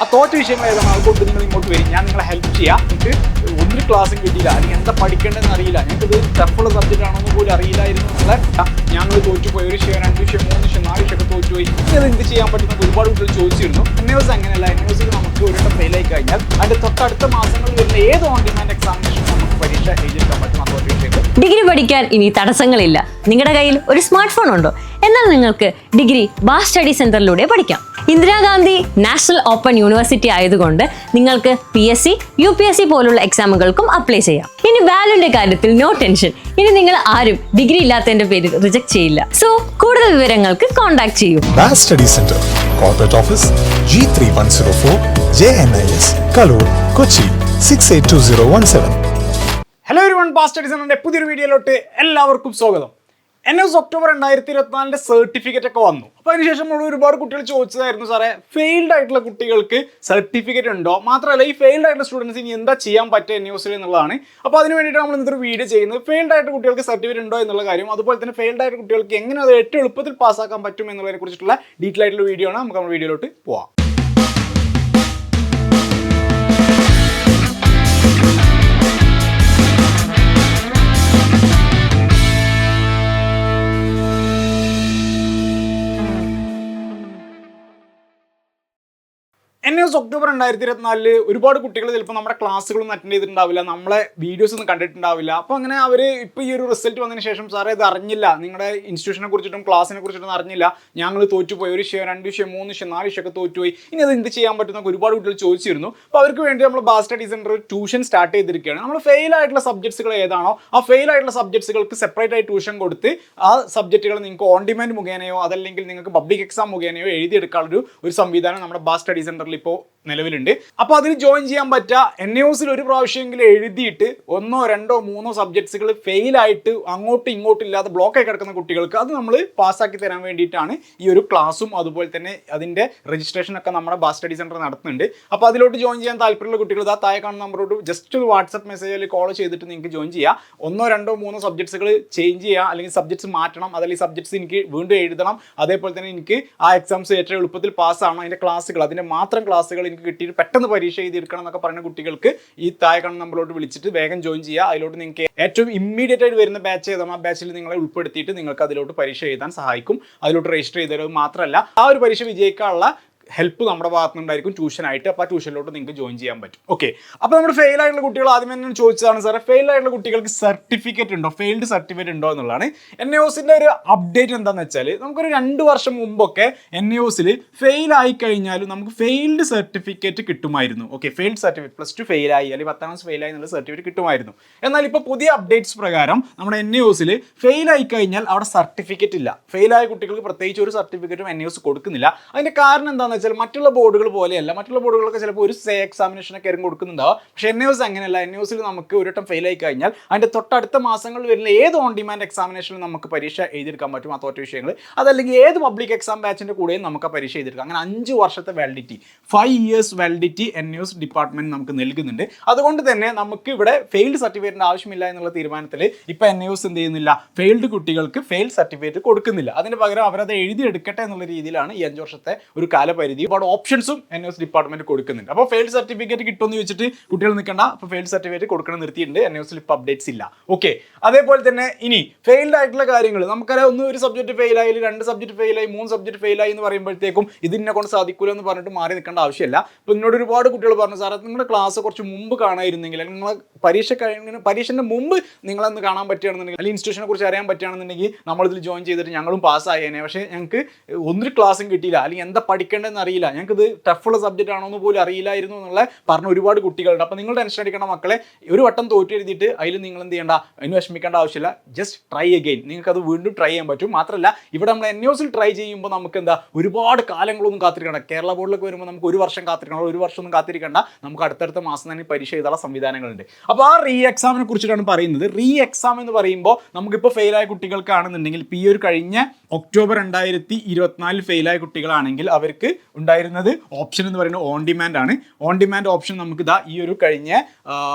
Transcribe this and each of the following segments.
ആ തോറ്റ വിഷയങ്ങൾ ഏതാണ് അതുകൊണ്ട് നിങ്ങൾ ഇങ്ങോട്ട് വരും, ഞാൻ നിങ്ങളെ ഹെൽപ്പ് ചെയ്യാം. നിങ്ങൾക്ക് ഒന്നിനും ക്ലാസ്സും കിട്ടിയില്ല, അല്ലെങ്കിൽ എന്താ പഠിക്കേണ്ടതെന്ന് അറിയില്ല, ഞങ്ങൾക്കിത് ടഫുള്ള സബ്ജക്റ്റ് ആണെന്ന് പോലും അറിയില്ലായിരുന്നു എന്നുള്ള ഞങ്ങൾ തോറ്റുപോയി. ഒരു വിഷയം, 2 വിഷയം, 3 വിഷയം, 4 വിഷയമൊക്കെ തോറ്റുപോയി. ഇത് എന്ത് ചെയ്യാൻ പറ്റുന്ന ഒരുപാട് കുട്ടികൾ ചോദിച്ചിരുന്നു. NUS അങ്ങനെയല്ല. NUS നമുക്ക് ഒരു വട്ടം ഫെയിലായി കഴിഞ്ഞാൽ അതിൻ്റെ തൊട്ടടുത്ത മാസങ്ങളിൽ വരുന്ന ഏത് ഓൺ ഡിമാൻഡ് എക്സാമിനേഷൻ നമുക്ക് പരീക്ഷ എഴുതിയെടുക്കാൻ പറ്റും. ആ തോറ്റ വിഷയങ്ങൾ. ഡിഗ്രി പഠിക്കാൻ ഇനി തടസ്സങ്ങളില്ല. നിങ്ങളുടെ കയ്യിൽ ഒരു സ്മാർട്ട് ഫോൺ ഉണ്ടോ? എന്നാൽ നിങ്ങൾക്ക് ഡിഗ്രി ബാർ സ്റ്റഡി സെന്ററിലൂടെ പഠിക്കാം. ഇന്ദിരാഗാന്ധി നാഷണൽ ഓപ്പൺ യൂണിവേഴ്സിറ്റി ആയതുകൊണ്ട് നിങ്ങൾക്ക് PSC, UPSC പോലുള്ള എക്സാമുകൾക്കും അപ്ലൈ ചെയ്യാം. ഇനി വാല്യൂന്റെ കാര്യത്തിൽ നോ ടെൻഷൻ. ഇനി നിങ്ങൾ ആരും ഡിഗ്രി ഇല്ലാത്തതിന്റെ പേരിൽ റിജക്ട് ചെയ്യില്ല. സോ കൂടുതൽ വിവരങ്ങൾക്ക് കോൺടാക്ട് ചെയ്യൂ. Bar study centre, corporate office, G3104, JNIS, Kaloor, Kochi 682017. Hello everyone, bar study സെന്ററിന്റെ പുതിയൊരു വീഡിയോയിലോട്ട് എല്ലാവർക്കും സ്വാഗതം. NUS ഒക്ടോബർ 2024 സർട്ടിഫിക്കറ്റ് ഒക്കെ വന്നു. അപ്പോൾ അതിനുശേഷം നമ്മൾ ഒരുപാട് കുട്ടികൾ ചോദിച്ചതായിരുന്നു, സാറേ ഫെയിൽഡ് ആയിട്ടുള്ള കുട്ടികൾക്ക് സർട്ടിഫിക്കറ്റ് ഉണ്ടോ, മാത്രമല്ല ഈ ഫെയിൽഡ് ആയിട്ടുള്ള സ്റ്റുഡൻസ് ഇനി എന്താ ചെയ്യാൻ പറ്റുക NUSൽ എന്നുള്ളതാണ്. അപ്പോൾ അതിന് വേണ്ടിയിട്ട് നമ്മൾ ഇന്നത്തെ ഒരു വീഡിയോ ചെയ്യുന്നത് ഫെയിൽഡ് ആയിട്ട് കുട്ടികൾക്ക് സർട്ടിഫിക്കറ്റ് ഉണ്ടോ എന്നുള്ള കാര്യം, അതുപോലെ തന്നെ ഫെയിൽഡ് ആയിട്ട് കുട്ടികൾക്ക് എങ്ങനെ അത് ഏറ്റവും എളുപ്പത്തിൽ പാസ്സാക്കാൻ പറ്റും എന്നുള്ളതിനെ കുറിച്ചിട്ടുള്ള ഡീറ്റെയിൽ ആയിട്ടുള്ള വീഡിയോ ആണ്. നമുക്ക് നമ്മുടെ വീഡിയോയിലോട്ട് പോവാം. NUS ഒക്ടോബർ 2024 ഒരുപാട് കുട്ടികൾ ചിലപ്പോൾ നമ്മുടെ ക്ലാസ്സുകളൊന്നും അറ്റൻഡ് ചെയ്തിട്ടുണ്ടാവില്ല, നമ്മളെ വീഡിയോസ് ഒന്നും കണ്ടിട്ടുണ്ടാവില്ല. അപ്പോൾ അങ്ങനെ അവർ ഇപ്പോൾ ഈ ഒരു റിസൾട്ട് വന്നതിന് ശേഷം സാറേ ഇത് അറിഞ്ഞില്ല, നിങ്ങളുടെ ഇൻസ്റ്റിറ്റ്യൂഷനെ കുറിച്ചിട്ടും ക്ലാസ്സിനെ കുറിച്ചിട്ടൊന്നും അറിഞ്ഞില്ല, ഞങ്ങൾ തോറ്റുപോയി, 1 വിഷയം, 2 വിഷയം, 3 വിഷയം, 4 വിഷയമൊക്കെ തോറ്റുപോയി, ഇനി അത് എന്ത് ചെയ്യാൻ പറ്റുന്ന ഒരുപാട് കുട്ടികൾ ചോദിച്ചിരുന്നു. അപ്പോൾ അവർക്ക് വേണ്ടി നമ്മൾ bar study centre tuition start ചെയ്തിരിക്കുകയാണ്. നമ്മൾ ഫെയിൽ ആയിട്ടുള്ള സബ്ജക്ട്സുകൾ ഏതാണോ ആ ഫെയിൽ ആയിട്ടുള്ള സബ്ജക്ട്സുകൾക്ക് സെപ്പറേറ്റ് ആയി ട്യൂഷൻ കൊടുത്ത് ആ സബ്ജക്റ്റുകൾ നിങ്ങൾക്ക് ഓൺ ഡിമാൻഡ് മുഖേനയോ അതല്ലെങ്കിൽ നിങ്ങൾക്ക് പബ്ലിക് എക്സാം മുഖേനയോ എഴുതിയെടുക്കാനുള്ള ഒരു സംവിധാനം നമ്മുടെ ബാർ സ്റ്റഡി സെന്ററിൽ ഇപ്പോൾ നിലവിലുണ്ട്. അപ്പോൾ അതിന് ജോയിൻ ചെയ്യാൻ പറ്റുക. NUSൽ ഒരു പ്രാവശ്യമെങ്കിലും എഴുതിയിട്ട് 1, 2, 3 സബ്ജക്ട്സുകൾ ഫെയിലായിട്ട് അങ്ങോട്ടും ഇങ്ങോട്ടും ഇല്ലാതെ ബ്ലോക്കായി കിടക്കുന്ന കുട്ടികൾക്ക് അത് നമ്മൾ പാസ്സാക്കി തരാൻ വേണ്ടിയിട്ടാണ് ഈ ഒരു ക്ലാസ്സും അതുപോലെ തന്നെ അതിൻ്റെ രജിസ്ട്രേഷനൊക്കെ നമ്മുടെ ബാർ സ്റ്റഡി സെന്റർ നടത്തുന്നുണ്ട്. അപ്പോൾ അതിലോട്ട് ജോയിൻ ചെയ്യാൻ താല്പര്യമുള്ള കുട്ടികൾ ഇതാ താഴെ കാണുന്ന നമ്പറോട്ട് ജസ്റ്റ് ഒരു വാട്സപ്പ് മെസ്സേജിൽ കോൾ ചെയ്തിട്ട് നിങ്ങൾക്ക് ജോയിൻ ചെയ്യാം. 1, 2, 3 സബ്ജക്ട്സുകൾ ചേഞ്ച് ചെയ്യുക, അല്ലെങ്കിൽ സബ്ജക്ട്സ് മാറ്റണം, അതല്ലെങ്കിൽ സബ്ജക്ട്സ് എനിക്ക് വീണ്ടും എഴുതണം, അതേപോലെ തന്നെ എനിക്ക് ആ എക്സാംസ് ഏറ്റവും എളുപ്പത്തിൽ പാസ്സാവണം, അതിൻ്റെ ക്ലാസ്സുകൾ അതിൻ്റെ മാത്രം ക്ലാസ്സുകൾ എനിക്ക് കിട്ടിയിട്ട് പെട്ടെന്ന് പരീക്ഷ എഴുതിയെടുക്കണം എന്നൊക്കെ പറയുന്ന കുട്ടികൾക്ക് ഈ താഴെ കാണുന്ന നമ്പറിലോട്ട് വിളിച്ചിട്ട് വേഗം ജോയിൻ ചെയ്യുക. അതിലോട്ട് നിങ്ങൾക്ക് ഏറ്റവും ഇമ്മീഡിയറ്റ് ആയിട്ട് വരുന്ന ബാച്ച് ഏതാണ് ആ ബാച്ചിൽ നിങ്ങളെ ഉൾപ്പെടുത്തിയിട്ട് നിങ്ങൾക്ക് അതിലോട്ട് പരീക്ഷ എഴുതാൻ സഹായിക്കും. അതിലോട്ട് രജിസ്റ്റർ ചെയ്തത് മാത്രമല്ല ആ ഒരു പരീക്ഷ വിജയിക്കാനുള്ള ഹെൽപ്പ് നമ്മുടെ ഭാഗത്തു നിന്നുണ്ടായിരിക്കും ട്യൂഷനായിട്ട്. അപ്പോൾ ആ ട്യൂഷനിലോട്ട് നിങ്ങൾക്ക് ജോയിൻ ചെയ്യാൻ പറ്റും. ഓക്കെ, അപ്പോൾ നമ്മുടെ ഫെയിൽ ആയിട്ടുള്ള കുട്ടികൾ ആദ്യം തന്നെ ചോദിച്ചതാണ്, സാറേ ഫെയിൽ ആയിട്ടുള്ള കുട്ടികൾക്ക് സർട്ടിഫിക്കറ്റ് ഉണ്ടോ, ഫെയിൽഡ് സർട്ടിഫിക്കറ്റ് ഉണ്ടോ എന്നുള്ളതാണ്. NUSൻ്റെ ഒരു അപ്ഡേറ്റ് എന്താണെന്ന് വെച്ചാൽ നമുക്കൊരു 2 വർഷം മുമ്പൊക്കെ NUSൽ ഫെയിൽ ആയി കഴിഞ്ഞാലും നമുക്ക് ഫെയിൽഡ് സർട്ടിഫിക്കറ്റ് കിട്ടുമായിരുന്നു. ഓക്കെ, ഫെയിൽഡ് സർട്ടിഫിക്കറ്റ് +2 ഫെയിലായി അല്ലെങ്കിൽ 10ാം ക്ലാസ് ഫെയിലായി എന്നുള്ള സർട്ടിഫിക്കറ്റ് കിട്ടുമായിരുന്നു. എന്നാൽ ഇപ്പോൾ പുതിയ അപ്ഡേറ്റ്സ് പ്രകാരം നമ്മുടെ NUSൽ ഫെയിലായി കഴിഞ്ഞാൽ അവിടെ സർട്ടിഫിക്കറ്റ് ഇല്ല. ഫെയിലായ കുട്ടികൾക്ക് പ്രത്യേകിച്ച് ഒരു സർട്ടിഫിക്കറ്റും NUS കൊടുക്കുന്നില്ല. അതിൻ്റെ കാരണം എന്താണെന്ന് വെച്ചാൽ മറ്റുള്ള ബോർഡുകൾ പോലെയല്ല. മറ്റുള്ള ബോർഡുകളൊക്കെ ചിലപ്പോൾ ഒരു എക്സാമിനേഷനൊക്കെ ആയിരിക്കും കൊടുക്കുന്നുണ്ടാവും. പക്ഷേ NUS അങ്ങനെയല്ല. NUSൽ നമുക്ക് ഒരു വട്ടം ഫെയിൽ ആയി കഴിഞ്ഞാൽ അതിൻ്റെ തൊട്ടടുത്ത മാസങ്ങളിൽ വരുന്ന ഏത് ഓൺ ഡിമാൻഡ് എക്സാമിനേഷനിൽ നമുക്ക് പരീക്ഷ എഴുതിയെടുക്കാൻ പറ്റും. ആ തോറ്റ വിഷയങ്ങൾ അതല്ലെങ്കിൽ ഏത് പബ്ലിക് എക്സാം ബാച്ചിൻ്റെ കൂടെയും നമുക്ക് ആ പരീക്ഷ എഴുതിയെടുക്കാം. അങ്ങനെ 5 വർഷത്തെ validity, 5 years validity NUS department നമുക്ക് നൽകുന്നുണ്ട്. അതുകൊണ്ട് തന്നെ നമുക്ക് ഇവിടെ ഫെയിൽഡ് സർട്ടിഫിക്കറ്റിൻ്റെ ആവശ്യമില്ല എന്നുള്ള തീരുമാനത്തിൽ ഇപ്പോൾ NUS എന്ത് ചെയ്യുന്നില്ല, ഫെയിൽഡ് കുട്ടികൾക്ക് ഫെയിൽഡ് സർട്ടിഫിക്കറ്റ് കൊടുക്കുന്നില്ല. അതിന് പകരം അവരത് എഴുതിയെടുക്കട്ടെ എന്നുള്ള രീതിയിലാണ് ഈ 5 വർഷത്തെ ഒരു കാലപരിധി ഒരുപാട് ഓപ്ഷൻസും NUS ഡിപ്പാർട്ട്മെന്റ് കൊടുക്കുന്നുണ്ട്. അപ്പോൾ ഫെയിൽഡ് സർട്ടിഫിക്കറ്റ് കിട്ടുമെന്ന് ചോദിച്ചിട്ട് കുട്ടികൾ നിൽക്കേണ്ട. അപ്പോൾ ഫെയിൽഡ് സർട്ടിഫിക്കറ്റ് കൊടുക്കണം നിർത്തിയിട്ടുണ്ട്. NUSൽ ഇപ്പോൾ അപ്ഡേറ്റ്സ് ഇല്ല. ഓക്കെ, അതേപോലെ തന്നെ ഇനി ഫെയിൽഡ് ആയിട്ടുള്ള കാര്യങ്ങൾ നമുക്കറിയാം. ഒരു സബ്ജക്ട് ഫെയിലായി, 2 സബ്ജക്ട് ഫെയിലായി, 3 സബ്ജക്ട് ഫെയിലായി എന്ന് പറയുമ്പോഴത്തേക്കും ഇതിനെ കൊണ്ട് സാധിക്കില്ല എന്ന് പറഞ്ഞിട്ട് മാറി നിൽക്കേണ്ട ആവശ്യമില്ല. ഇപ്പോൾ എന്നോട് ഒരുപാട് കുട്ടികൾ പറഞ്ഞു, സാറേ നിങ്ങളുടെ ക്ലാസ് കുറച്ച് മുമ്പ് കാണായിരുന്നെങ്കിൽ, അല്ലെങ്കിൽ നിങ്ങളെ പരീക്ഷൻ്റെ മുമ്പ് നിങ്ങളൊന്ന് കാണാൻ പറ്റുകയാണെന്നുണ്ടെങ്കിൽ, അല്ലെങ്കിൽ ഇൻസ്റ്റിറ്റ്യൂഷനെ കുറിച്ച് അറിയാൻ പറ്റുകയാണെന്നുണ്ടെങ്കിൽ നമ്മളിതിൽ ജോയിൻ ചെയ്തിട്ട് ഞങ്ങളും പാസ്സായേനെ. പക്ഷേ ഞങ്ങൾക്ക് ഒന്നൊരു ക്ലാസ്സും കിട്ടിയില്ല, അല്ലെങ്കിൽ എന്താ പഠിക്കേണ്ടതെന്ന് അറിയില്ല, ഞങ്ങൾക്കിത് ടഫുള്ള സബ്ജക്റ്റ് ആണോ എന്ന് പോലും അറിയില്ലായിരുന്നു എന്നുള്ള പറഞ്ഞ ഒരുപാട് കുട്ടികളുണ്ട്. അപ്പോൾ നിങ്ങൾ ടെൻഷൻ അടിക്കേണ്ട മക്കളെ, ഒരു വട്ടം തോറ്റു എഴുതിയിട്ട് അതിൽ നിങ്ങൾ എന്ത് ചെയ്യേണ്ട, അതിന് വിഷമിക്കേണ്ട ആവശ്യമില്ല. Just try again. നിങ്ങൾക്ക് അത് വീണ്ടും ട്രൈ ചെയ്യാൻ പറ്റും. മാത്രമല്ല ഇവിടെ നമ്മൾ NUSൽ ട്രൈ ചെയ്യുമ്പോൾ നമുക്ക് എന്താ ഒരുപാട് കാലങ്ങളൊന്നും കാത്തിരിക്കണം. കേരള ബോർഡിലൊക്കെ വരുമ്പോൾ നമുക്ക് 1 വർഷം കാത്തിരിക്കണം. 1 വർഷമൊന്നും കാത്തിരിക്കേണ്ട, നമുക്ക് അടുത്തടുത്ത മാസം തന്നെ പരീക്ഷ എഴുതാനുള്ള സംവിധാനങ്ങളുണ്ട്. അപ്പോൾ ആ റീ എക്സാമിനെ കുറിച്ചിട്ടാണ് പറയുന്നത്. റീ എക്സാം എന്ന് പറയുമ്പോൾ നമുക്കിപ്പോൾ ഫെയിലായ കുട്ടികൾക്കാണെന്നുണ്ടെങ്കിൽ ഇപ്പോൾ ഈ ഒരു കഴിഞ്ഞ ഒക്ടോബർ 2024 ഫെയിലായ കുട്ടികളാണെങ്കിൽ അവർക്ക് ഉണ്ടായിരുന്നത് ഓപ്ഷൻ എന്ന് പറയുന്നത് ഓൺ ഡിമാൻഡ് ആണ്. ഓൺ ഡിമാൻഡ് ഓപ്ഷൻ നമുക്ക് ഇതാ ഈ ഒരു കഴിഞ്ഞ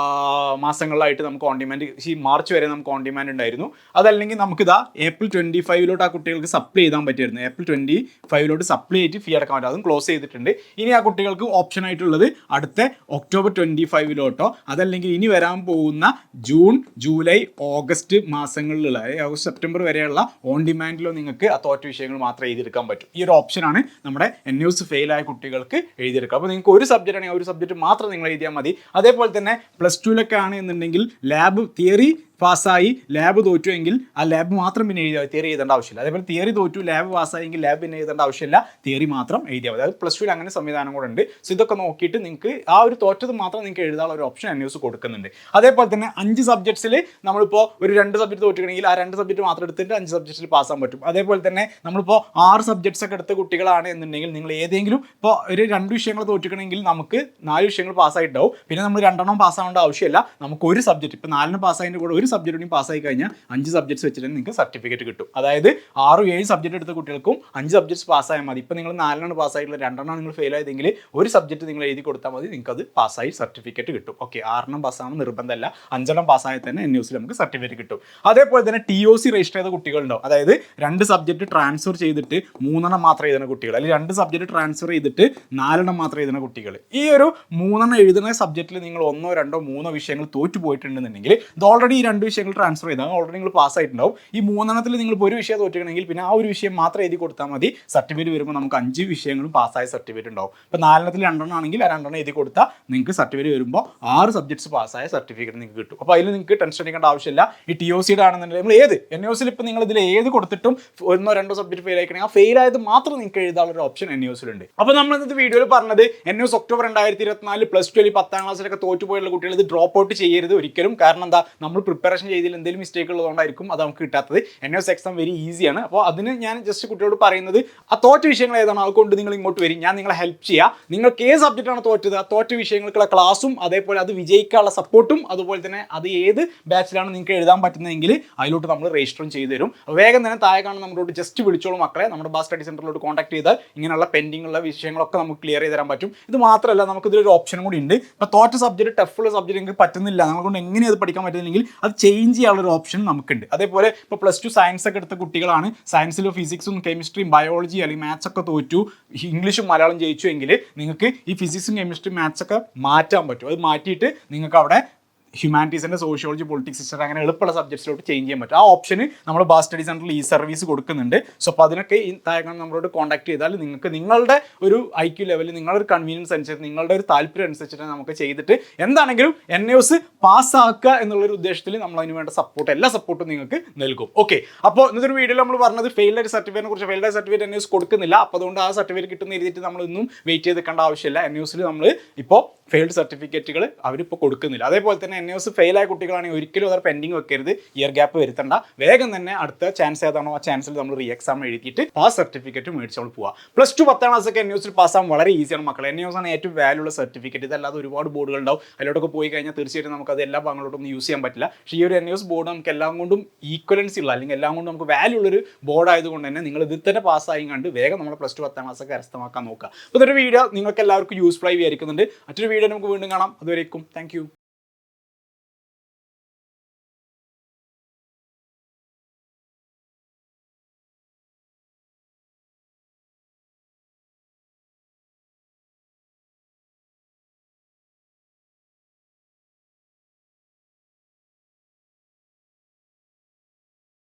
മാസങ്ങളിലായിട്ട് നമുക്ക് ഓൺ ഡിമാൻഡ് ഈ മാർച്ച് വരെ നമുക്ക് ഓൺ ഡിമാൻഡ് ഉണ്ടായിരുന്നു. അതല്ലെങ്കിൽ നമുക്കിതാ April 25 ആ കുട്ടികൾക്ക് സപ്ലൈ ചെയ്താൻ പറ്റിയിരുന്നു. April 25 സപ്ലൈ ചെയ്തിട്ട് ഫീ അടക്കാൻ പറ്റും. അതും ക്ലോസ് ചെയ്തിട്ടുണ്ട്. ഇനി ആ കുട്ടികൾക്ക് ഓപ്ഷൻ ആയിട്ടുള്ളത് അടുത്ത October 25 അതല്ലെങ്കിൽ ഇനി വരാൻ പോകുന്ന ജൂൺ, ജൂലൈ, ഓഗസ്റ്റ് മാസങ്ങളിലുള്ള ഓഗസ്റ്റ്, സെപ്റ്റംബർ വരെയുള്ള ഓൺ ഡിമാൻഡിലോ നിങ്ങൾക്ക് ആ തോറ്റ വിഷയങ്ങൾ മാത്രമേ എഴുതിയെടുക്കാൻ പറ്റും. ഈ ഒരു ഓപ്ഷനാണ് നമ്മുടെ NUS ഫെയിലായ കുട്ടികൾക്ക് എഴുതിയെടുക്കുക. അപ്പോൾ നിങ്ങൾക്ക് ഒരു സബ്ജക്റ്റ് ആണെങ്കിൽ ഒരു സബ്ജക്റ്റ് മാത്രം നിങ്ങൾ എഴുതിയാൽ മതി. അതേപോലെ തന്നെ +2 ആണ് എന്നുണ്ടെങ്കിൽ ലാബ് തിയറി പാസ്സായി ലാബ് തോറ്റുവെങ്കിൽ ആ ലാബ് മാത്രം പിന്നെ എഴുതിയാൽ തിയറി എഴുതേണ്ട ആവശ്യമില്ല. അതേപോലെ തിയറി തോറ്റു ലാബ് പാസ്സായെങ്കിൽ ലാബ് പിന്നെ എഴുതേണ്ട ആവശ്യമില്ല, തിയറി മാത്രം എഴുതിയാൽ മതി. അതായത് +2 അങ്ങനെ സംവിധാനം കൂടെ ഉണ്ട്. സോ ഇതൊക്കെ നോക്കിയിട്ട് നിങ്ങൾക്ക് ആ ഒരു തോറ്റത് മാത്രം നിങ്ങൾക്ക് എഴുതാനുള്ള ഒരു ഓപ്ഷൻ NUS കൊടുക്കുന്നുണ്ട്. അതേപോലെ തന്നെ 5 സബ്ജക്ട്സിൽ നമ്മളിപ്പോൾ ഒരു 2 സബ്ജക്ട് തോറ്റുകയാണെങ്കിൽ ആ 2 സബ്ജക്ട് മാത്രം എടുത്തിട്ട് 5 സബ്ജക്റ്റിൽ പാസ്സാൻ പറ്റും. അതേപോലെ തന്നെ നമ്മളിപ്പോൾ 6 സബ്ജക്ട്സ് ഒക്കെ എടുത്ത കുട്ടികളാണ് എന്നുണ്ടെങ്കിൽ നിങ്ങൾ ഏതെങ്കിലും ഇപ്പോൾ ഒരു 2 വിഷയങ്ങൾ തോറ്റുകയാണെങ്കിൽ നമുക്ക് 4 വിഷയങ്ങൾ പാസ്സായിട്ടുണ്ടാവും. പിന്നെ നമ്മൾ 2 പാസ്സാവേണ്ട ആവശ്യമില്ല. നമുക്ക് ഒരു സബ്ജക്റ്റ് ഇപ്പോൾ 4 പാസ്സായതിൻ്റെ കൂടെ ഒരു സബ്ജക്റ്റ് കൂടി പാസ്സായി കഴിഞ്ഞാൽ 5 സബ്ജക്ട്സ് വെച്ചിട്ട് നിങ്ങൾക്ക് സർട്ടിഫിക്കറ്റ് കിട്ടും. അതായത് 6-7 സബ്ജക്റ്റ് എടുത്ത കുട്ടികൾക്കും 5 സബ്ജക്ട്സ് പാസ്സായാൽ മതി. ഇപ്പോൾ നിങ്ങൾ 4 പാസ്സായിട്ടുള്ള 2 നിങ്ങൾ ഫെയിൽ ആയതെങ്കിൽ ഒരു സബ്ജക്റ്റ് നിങ്ങൾ എഴുതി കൊടുത്താൽ മതി, നിങ്ങൾക്ക് അത് പാസ്സായി സർട്ടിഫിക്കറ്റ് കിട്ടും. ഓക്കെ, 6 പാസ്സാവണം നിർബന്ധമല്ല, 5 പാസ്സായാൽ തന്നെ NUS നമുക്ക് സർട്ടിഫിക്കറ്റ് കിട്ടും. അതേപോലെ തന്നെ TOC രജിസ്റ്റർ ചെയ്ത കുട്ടികളുണ്ടാവും. അതായത് 2 സബ്ജക്റ്റ് ട്രാൻസ്ഫർ ചെയ്തിട്ട് 3 മാത്രം എഴുതുന്ന കുട്ടികൾ, അല്ലെങ്കിൽ 2 സബ്ജക്റ്റ് ട്രാൻസ്ഫർ ചെയ്തിട്ട് 4 മാത്രം എഴുതുന്ന കുട്ടികൾ. ഈ ഒരു 3 എഴുതുന്ന സബ്ജക്റ്റിൽ നിങ്ങൾ 1, 2, 3 വിഷയങ്ങൾ തോറ്റു പോയിട്ടുണ്ടെന്നുണ്ടെങ്കിൽ ഇത് ഓൾറെഡി ഈ 2 വിഷയങ്ങൾ ട്രാൻസ്ഫർ ചെയ്താൽ ഓൾറെഡി നിങ്ങൾ പാസ്സായിട്ടുണ്ടാവും. ഈ 3 നിങ്ങൾ ഒരു വിഷയം തോറ്റുകയാണെങ്കിൽ പിന്നെ ആ ഒരു വിഷയം മാത്രം എഴുതി കൊടുത്താൽ മതി. സർട്ടിഫിക്കറ്റ് വരുമ്പോൾ നമുക്ക് 5 വിഷയങ്ങളും പാസ്സായ സർട്ടിഫിക്കറ്റ് ഉണ്ടാവും. ഇപ്പോൾ 4 ആണെങ്കിൽ ആ 2 എഴുതി കൊടുത്താൽ നിങ്ങൾക്ക് സർട്ടിഫിക്കറ്റ് വരുമ്പോൾ 6 സബ്ജക്ട്സ് പാസ്സായ സർട്ടിഫിക്കറ്റ് നിങ്ങൾക്ക് കിട്ടും. അപ്പോൾ അതിൽ നിങ്ങൾക്ക് ടെൻഷൻ അടിക്കേണ്ട ആവശ്യമില്ല. ഈ TOCയുടെ ആണെന്നുണ്ടെങ്കിൽ നമ്മൾ ഏത് NUSൽ ഇപ്പോൾ നിങ്ങൾ ഇതിൽ ഏത് കൊടുത്തിട്ടും 1-2 സബ്ജക്ട് ഫെയിൽ ആയിക്കണമെങ്കിൽ ആ ഫെയിൽ ആയത് മാത്രം നിങ്ങൾക്ക് എഴുതാനുള്ള ഒരു ഓപ്ഷൻ NUSലുണ്ട്. അപ്പോൾ നമ്മൾ ഇന്നത്തെ വീഡിയോയിൽ പറഞ്ഞത് NUS October 2024 +12 10ാം ക്ലാസ്സിലൊക്കെ തോറ്റുപോയുള്ള കുട്ടികൾ ഇത് ഡ്രോപ്പ് ഔട്ട് ചെയ്യരുത് ഒരിക്കലും. കാരണം എന്താ, നമ്മൾ പ്രിപ്പറേഷൻ ചെയ്തതിൽ എന്തെങ്കിലും മിസ്റ്റേക്ക് ഉള്ളതുകൊണ്ടായിരിക്കും അത് നമുക്ക് കിട്ടാത്തത്. NUS എക്സാം വെരി ഈസിയാണ്. അപ്പോൾ അതിന് ഞാൻ ജസ്റ്റ് കുട്ടികളോട് പറയുന്നത് ആ തോറ്റ വിഷയങ്ങൾ ഏതാണ് അതുകൊണ്ട് നിങ്ങൾ ഇങ്ങോട്ട് വരും, ഞാൻ നിങ്ങളെ ഹെൽപ്പ് ചെയ്യാം. നിങ്ങൾക്ക് ഏത് സബ്ജക്റ്റാണ് തോറ്റത് ആ തോറ്റ വിഷയങ്ങൾക്കുള്ള ക്ലാസ്സും അതേപോലെ അത് വിജയിക്കാനുള്ള സപ്പോർട്ടും അതുപോലെ തന്നെ അത് ഏത് ബാച്ചിലാണ് നിങ്ങൾക്ക് എഴുതാൻ പറ്റുന്നതെങ്കിൽ അതിലോട്ട് നമ്മൾ രജിസ്റ്ററും ചെയ്തു തരും. വേഗം തന്നെ താഴെ കാണുന്ന നമ്മളോട് ജസ്റ്റ് വിളിച്ചോളൂ മക്കളെ. നമ്മുടെ ബാസ് സ്റ്റഡി സെന്ററിലോട്ട് കോൺടാക്ട് ചെയ്താൽ ഇങ്ങനെയുള്ള പെൻഡിംഗ് ഉള്ള വിഷയങ്ങളൊക്കെ നമുക്ക് ക്ലിയർ ചെയ്ത് തരാൻ പറ്റും. ഇത് മാത്രമല്ല നമുക്ക് ഇതിലൊരു ഓപ്ഷൻ കൂടി ഉണ്ട്. ഇപ്പോൾ തോറ്റ സബ്ജക്റ്റ് ടഫുള്ള സബ്ജക്റ്റ് നിങ്ങൾക്ക് പറ്റുന്നില്ല, നമ്മളെ എങ്ങനെയാണ് അത് പഠിക്കാൻ പറ്റുന്നില്ലെങ്കിൽ അത് ചേഞ്ച് ചെയ്യാനുള്ള ഒരു ഓപ്ഷൻ നമുക്കുണ്ട്. അതേപോലെ ഇപ്പോൾ +2 സയൻസ് ഒക്കെ എടുത്ത കുട്ടികളാണ്, സയൻസിലോ ഫിസിക്സും കെമിസ്ട്രിയും ബയോളജി അല്ലെങ്കിൽ മാത്സ് ഒക്കെ തോറ്റു, ഇംഗ്ലീഷും മലയാളം ജയിച്ചു എങ്കിൽ നിങ്ങൾക്ക് ഈ ഫിസിക്സും കെമിസ്ട്രിയും മാത്സ് ഒക്കെ മാറ്റാൻ പറ്റും. അത് മാറ്റിയിട്ട് നിങ്ങൾക്ക് അവിടെ ഹ്യൂമാനിറ്റീസിൻ്റെ സോഷ്യോളജി, പൊളിറ്റിക്സ്, ഹിസ്റ്ററി അങ്ങനെ എളുപ്പമുള്ള സബ്ജക്ട്സിലോട്ട് ചേഞ്ച് ചെയ്യാൻ പറ്റും. ആ ഓപ്ഷന് നമ്മൾ ബാസ് സ്റ്റഡി സെൻറ്ററിൽ ഈ സർവീസ് കൊടുക്കുന്നുണ്ട്. സോ അപ്പോൾ അതിനൊക്കെ ഈ താഴെ നമ്മളോട് കോൺടാക്ട് ചെയ്താൽ നിങ്ങൾക്ക് നിങ്ങളുടെ ഒരു IQ ലെവലിൽ നിങ്ങളുടെ ഒരു കൺവീനിയൻസ് അനുസരിച്ച് നിങ്ങളുടെ ഒരു താല്പര്യം അനുസരിച്ചിട്ട് നമുക്ക് ചെയ്തിട്ട് എന്താണെങ്കിലും NUS പാസ്സാക്കുക എന്നുള്ളൊരു ഉദ്ദേശത്തിൽ നമ്മൾ അതിന് വേണ്ട സപ്പോർട്ട് എല്ലാ സപ്പോർട്ടും നിങ്ങൾക്ക് നൽകും. ഓക്കെ, അപ്പോൾ ഇന്നത്തെ ഒരു വീഡിയോയിൽ നമ്മൾ പറഞ്ഞത് ഫെയിൽഡ് സർട്ടിഫിക്കറ്റിനെ കുറിച്ച്. ഫെയിൽഡ് സർട്ടിഫിക്കറ്റ് NUS കൊടുക്കുന്നില്ല. അപ്പോൾ അതുകൊണ്ട് ആ സർട്ടിഫിക്കറ്റ് കിട്ടുന്ന രീതിയിൽ നമ്മളൊന്നും വെയിറ്റ് ചെയ്ത് നിൽക്കേണ്ട ആവശ്യമില്ല. NUSൽ നമ്മൾ ഇപ്പോൾ ഫെയിൽഡ് സർട്ടിഫിക്കറ്റുകൾ അവരിപ്പോൾ കൊടുക്കുന്നില്ല. അതേപോലെ തന്നെ NUS ഫെയിലായ കുട്ടികളാണെങ്കിൽ ഒരിക്കലും അത് പെൻഡിങ് വെക്കരുത്, ഇയർ ഗ്യാപ്പ് വരുത്തണ്ട. വേഗം തന്നെ അടുത്ത ചാൻസ് ഏതാണോ ആ ചാൻസിൽ നമ്മൾ റീ എക്സാം എഴുതിയിട്ട് പാസ് സർട്ടിഫിക്കറ്റ് മേടിച്ച് നമ്മൾ പോവാം. +2 10ാം ക്ലാസ്സൊക്കെ NUSൽ പാസ്സാകാൻ വളരെ ഈസിയാണ് മക്കളെ. NUS ആണ് ഏറ്റവും വാല്യൂ ഉള്ള സർട്ടിഫിക്കറ്റ്. ഇതല്ലാതെ ഒരുപാട് ബോർഡുകൾ ഉണ്ടാവും, അതിലോട്ടൊക്കെ പോയി കഴിഞ്ഞാൽ തീർച്ചയായിട്ടും നമുക്ക് അത് എല്ലാ ഭാഗങ്ങളോട്ടൊന്നും യൂസ് ചെയ്യാൻ പറ്റില്ല. പക്ഷേ ഈ ഒരു NUS ബോർഡ് നമുക്ക് എല്ലാം കൊണ്ടും ഈക്വലൻസി ഉള്ള അല്ലെങ്കിൽ എല്ലാം കൊണ്ടും നമുക്ക് വാല്യൂ ഉള്ളൊരു ബോർഡ് ആയതുകൊണ്ട് തന്നെ നിങ്ങൾ ഇതിൽ തന്നെ പാസ്സായി കണ്ട് വേഗം നമ്മുടെ +2 10ാം ക്ലാസ്സൊക്കെ കരസ്ഥമാക്കാൻ നോക്കുക. അപ്പോൾ ഇതൊരു വീഡിയോ നിങ്ങൾക്ക് എല്ലാവർക്കും യൂസ്ഫുൾ ആയി വിചാരിക്കുന്നുണ്ട്. മറ്റൊരു വീഡിയോ നമുക്ക് വീണ്ടും കാണാം. അതുവരേക്കും താങ്ക് യു.